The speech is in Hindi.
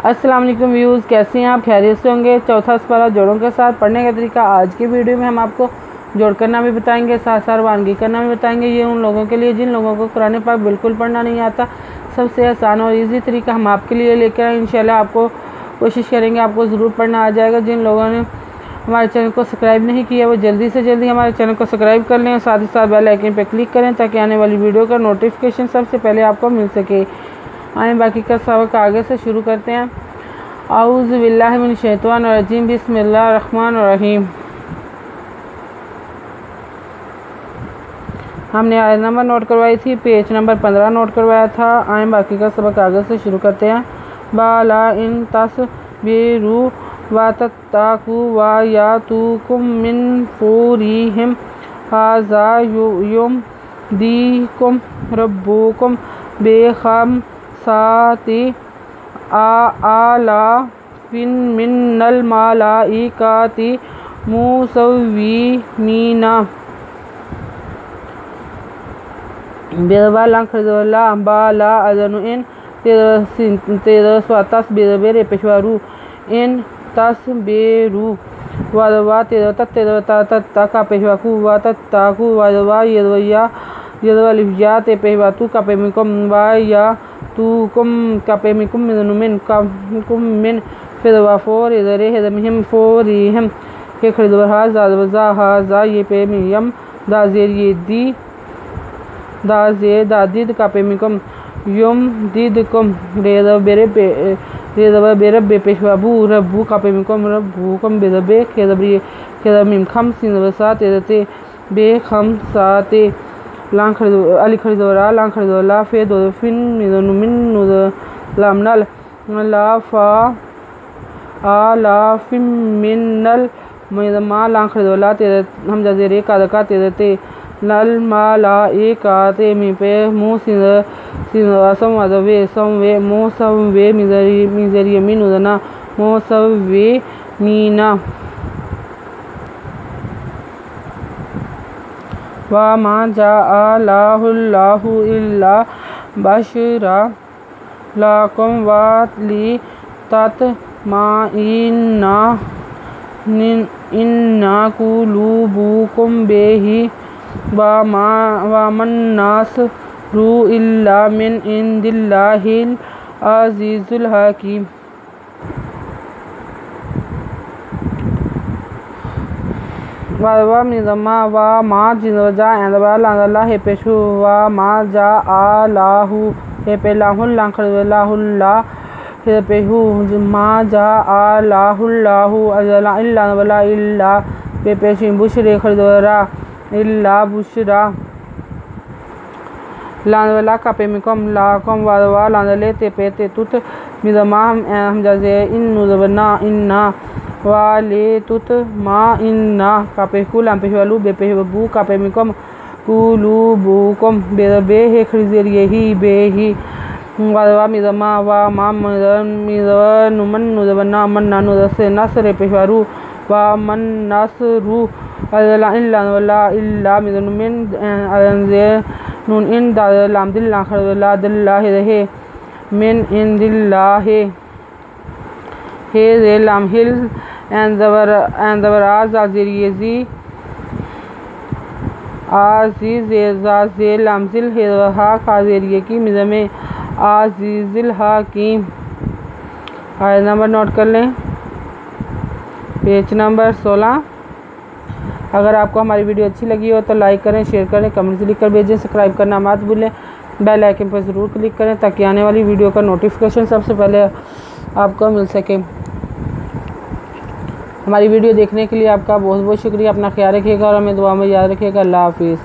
अस्सलाम वालेकुम व्यूज़, कैसे हैं आप? खैरियत से होंगे। चौथा सपारा जोड़ों के साथ पढ़ने का तरीका आज की वीडियो में हम आपको जोड़ करना भी बताएंगे, साथ साथ रवानगी करना भी बताएंगे। ये उन लोगों के लिए जिन लोगों को कुरान पाक बिल्कुल पढ़ना नहीं आता, सबसे आसान और ईजी तरीका हम आपके लिए लेकर आए। इंशाल्लाह आपको कोशिश करेंगे आपको ज़रूर पढ़ना आ जाएगा। जिन लोगों ने हमारे चैनल को सब्सक्राइब नहीं किया वो जल्दी से जल्दी हमारे चैनल को सब्सक्राइब कर लें, साथ ही साथ बेल आइकन पर क्लिक करें ताकि आने वाली वीडियो का नोटिफिकेशन सबसे पहले आपको मिल सके। आए बाकी का सबक आगे से शुरू करते हैं। आऊज़ु बिल्लाहि मिनश शैतानिर रजीम, बिस्मिल्लाहिर रहमानिर रहीम। हमने आयत नंबर नोट करवाई थी, पेज नंबर 15 नोट करवाया था। आए बाकी का सबक आगे से शुरू करते हैं। बाला इन तस्बिरु व तत्तकू व यातुकुम मिन फौरिहिम हाज़ा युमदीकुम रब्बुकुम बिखमसाति आलाफिन मिनल मलाइकाति मुसव्विमीना बिरबा बाला अदनु इन तेरस्वातस बिरबेरे पेशवारू इन तस्बेरू वादवा तेरता का पेशवाकू व तत्ताकू वादवा यदवा लिफिया ते पेशवातू का पेमिकम वाया तुकुम कपेमिकुम मिन कुम मिन फिरवाफोर इधरे हिदमिहिम फोरिहिम के खरीदवा हाजा ये पेमियम दाजेर ये दी दाजे दादिद कपेमिकुम यम दिदकुम रेदवा बेरबे पेशवाबू रब्बू कपेमिकुम रब्बुकुम बेरबे खेदमिम खम सिनवसा तेरते बे खम साते अली खरीदोरा लांग खरीदोला फे दो फिन मिन लामनल लाफा आला फिन मिनल मा लांग खरीदोला तेरे हम जजेरे कादका तेरते नल माला एकाते मी पे मु सिनवासम वादवे समवे मो समवे मिजरी मिन उदना मो सवे मीना वमा जअलहुल्लाहु इल्ला बशरा लकुम वली तत्मइन्ना कुलूबुकुम बिही वमन्नासरु इल्ला मिन इंदिल्लाहिल अज़ीज़ुल हकीम। वादवा मिज़मा व मा जिनवजा एंदवा लांदला हे पेशु व मा जा आलाहु हे पेलाहुल लांखला हे पेहु मा जा आलाहुल्लाहु अजला इल्ला वला इल्ला पे पेशि बुशरे खरीदरा इल्ला बुशरा लांदला का पेमिकम लाकम वादवा लांदले ते पेते तुत मिज़मा हम जजे इन नुज़बना इन्ना वाले तुत मा इन्ना कापेकु लांपेवालू बेपेबू कापेमिकम कुलूबुकुम बेरबे हे खरीजर यही बेही वादवा मिज़मा व मा मिज़नुमन नुज़बना मन्ना नुज़से नसरे पेशवारू व मन नसरू अल्ला इल्ला वला इल्ला मिज़नुमिन अनजे नून इन दालाम दिल्ला खरला दिल्ला हे मिन इन दिल्ला हे रे लाम हिल and the raz azirizi aziz ezazil amzil ha khaziriye की मिज़मे आज़ीज़िल हाकीम। आयत नंबर नोट कर लें, पेज नंबर 16। अगर आपको हमारी वीडियो अच्छी लगी हो तो लाइक करें, शेयर करें, कमेंट्स लिख कर भेजें। सब्सक्राइब करना मत भूलें, बेल आइकन पर ज़रूर क्लिक करें ताकि आने वाली वीडियो का नोटिफिकेशन सबसे पहले आपको मिल सके। हमारी वीडियो देखने के लिए आपका बहुत बहुत शुक्रिया। अपना ख्याल रखिएगा और हमें दुआ में याद रखिएगा। अल्लाह हाफिज़।